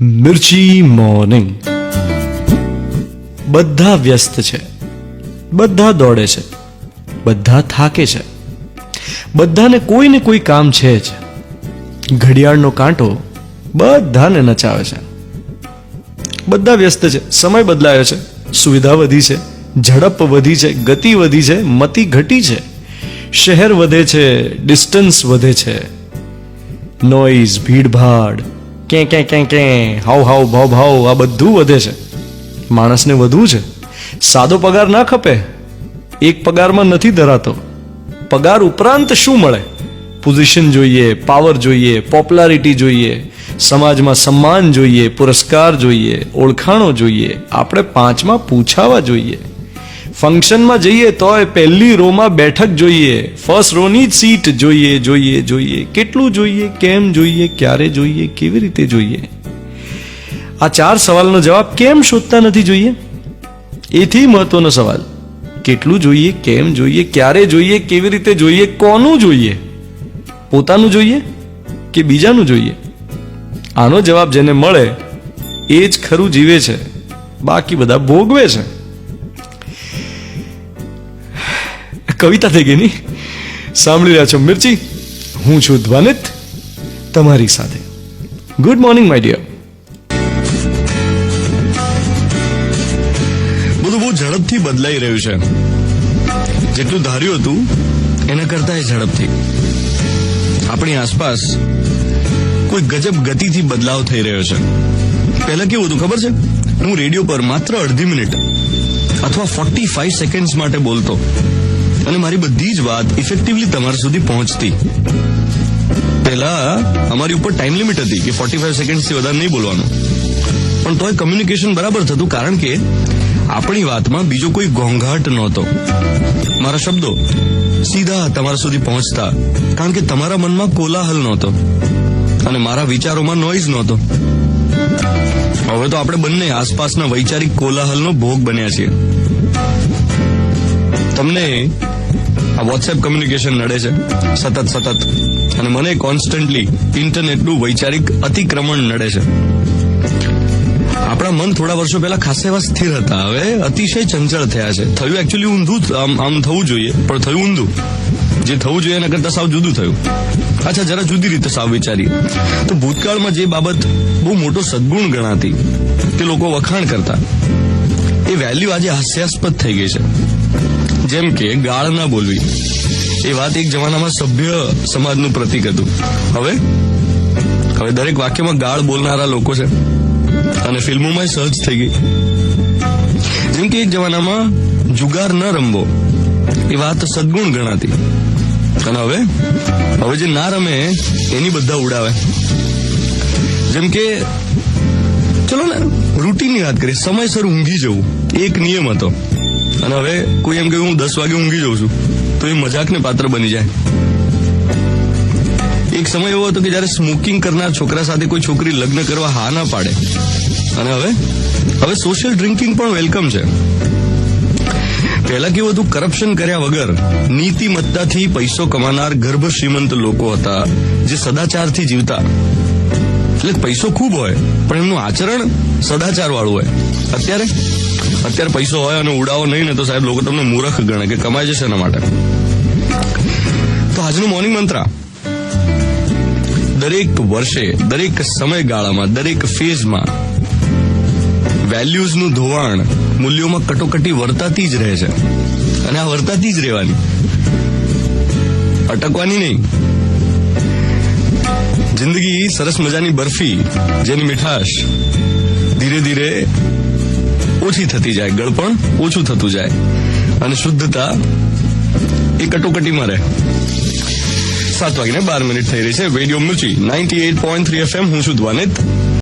મિર્ચી morning. બધા વ્યસ્ત છે, બધા દોડે છે, બધા થાકે છે, બધાને કોઈ ને કોઈ કામ છે જ. ઘડિયાળનો કાંટો બધાને નચાવે છે. બધા વ્યસ્ત છે, સમય બદલાયો છે, સુવિધા વધી છે, ઝડપ વધી છે, ગતિ વધી છે, મતિ ઘટી છે, શહેર વધે છે, ડિસ્ટન્સ વધે છે, નોઈઝ, ભીડભાડ, કે હાવ હાવ ભાવ ભાવ આ બધું વધે છે. માણસને વધવું છે, સાદો પગાર ના ખપે, એક પગારમાં નથી ધરાતો. પગાર ઉપરાંત શું મળે? પોઝિશન જોઈએ, પાવર જોઈએ, પોપ્યુલારિટી જોઈએ, સમાજમાં સન્માન જોઈએ, પુરસ્કાર જોઈએ, ઓળખાણો જોઈએ, આપણે પાંચમાં પૂછાવા જોઈએ, ફંક્શનમાં જઈએ તોય પહેલી રોમાં બેઠક જોઈએ, ફર્સ્ટ રોની જ સીટ જોઈએ. કેટલું જોઈએ, કેમ જોઈએ, ક્યારે જોઈએ, કેવી રીતે જોઈએ? આ 4 સવાલનો જવાબ કેમ શોધતા નથી જોઈએ? એથી મહત્વનો સવાલ, કેટલું જોઈએ, કેમ જોઈએ, ક્યારે જોઈએ, કેવી રીતે જોઈએ, કોનું જોઈએ? પોતાનું જોઈએ કે બીજાનું જોઈએ? આનો જવાબ જેને મળે એ જ ખરું જીવે છે, બાકી બધા ભોગવે છે. કવિતા થઈ ગઈ ની? સાંભળી રહ્યા છો મિર્ચી. હું છું ધ્વનિત તમારી સાથે. Good morning my dear. બધું બહુ ઝડપથી બદલાઈ રહ્યું છે. જેટલું ધાર્યું હતું એના કરતા ઝડપથી આપણી આસપાસ કોઈ ગજબ ગતિથી બદલાવ થઈ રહ્યો છે. પહેલા કેવું હતું ખબર છે? હું રેડિયો પર માત્ર અડધી મિનિટ અથવા 45 સેકન્ડ્સ માટે બોલતો અને મારી બધી જ વાત ઇફેક્ટિવલી તમારા સુધી પહોંચતી. પહેલા અમારી ઉપર ટાઈમ લિમિટ હતી કે 45 સેકન્ડ્સથી વધારે નહીં બોલવાનું, પણ તોય કમ્યુનિકેશન બરાબર થતું, કારણ કે આપણી વાતમાં બીજો કોઈ ઘોંઘાટ નહોતો. મારા શબ્દો સીધા તમારા સુધી પહોંચતા, કારણ કે તમારા મનમાં કોલાહલ નહોતો અને મારા વિચારોમાં નોઈઝ નહોતો. હવે તો આપણે બંને આસપાસના વૈચારિક કોલાહલનો ભોગ બન્યા છીએ. તમને આ વોટ્સએપ કમ્યુનિકેશન નડે છે સતત, અને મને કોન્સ્ટન્ટલી ઇન્ટરનેટનું વૈચારિક અતિક્રમણ નડે છે. આપણા મન થોડા વર્ષો પહેલા ખાસા એવા સ્થિર હતા, હવે અતિશય ચંચળ થયા છે. થયું એકચ્યુઅલી ઊંધું, આમ થવું જોઈએ, પણ થયું ઊંધું. જે થવું જોઈએ એના કરતા સાવ જુદું થયું. અચ્છા, જરા જુદી રીતે સાવ વિચારીએ તો ભૂતકાળમાં જે બાબત બહુ મોટો સદગુણ ગણાતી, તે લોકો વખાણ કરતા, એ વેલ્યુ આજે હાસ્યાસ્પદ થઈ ગઈ છે. જેમ કે ગાળ ના બોલવી, એ વાત એક જમાનામાં સભ્ય સમાજનું પ્રતીક હતું. હવે દરેક વાક્યમાં ગાળ બોલનારા લોકો છે અને ફિલ્મોમાં સહજ થઈ ગઈ. જેમ કે એક જમાનામાં જુગાર ન રમવો, એ વાત સદગુણ ગણાતી, અને હવે જે ના રમે એની બધા ઉડાવે. જેમ કે ચલો ને રૂટીનની વાત કરીએ, સમયસર ઊંઘી જવું એક નિયમ હતો, અને હવે કોઈ એમ કે હું 10 વાગે ઊંઘી જાઉં છું તો એ મજાકને પાત્ર બની જાય. એક સમય એવો હતો કે જયારે સ્મોકિંગ કરનાર છોકરા સાથે કોઈ છોકરી લગ્ન કરવા હા ના પાડે, અને હવે સોશિયલ ડ્રિંકિંગ પણ વેલકમ છે. પહેલા કેવું હતું? કરપ્શન કર્યા વગર નીતિમત્તાથી પૈસો કમાનાર ગર્ભ શ્રીમંત લોકો હતા, જે સદાચારથી જીવતા. એટલે પૈસો ખૂબ હોય પણ એમનું આચરણ સદાચાર વાળું હોય. અત્યારે પૈસો હોય અને ઉડાવો નહીં ને તો સાહેબ લોકો તમને મૂર્ખ ગણે કે કમાય જશે એના માટે. તો આજનું મોર્નિંગ મંત્ર, દરેક વર્ષે, દરેક સમયગાળામાં, દરેક ફેઝમાં વેલ્યુઝનું ધોવાણ, મૂલ્યોમાં કટોકટી વર્તાતી જ રહે છે, અને આ વર્તાતી જ રહેવાની, અટકવાની નહીં. જિંદગી સરસ મજાની બરફી, જેની મીઠાશ ધીરે ધીરે ઓછી થતી જાય, ગળપણ ઓછું થતું જાય, અને શુદ્ધતા એ કટોકટીમાં રહે. 7:12 થઈ રહી છે. રેડિયો મિર્ચી 98.3 FM. હું છું ધ્વનિત.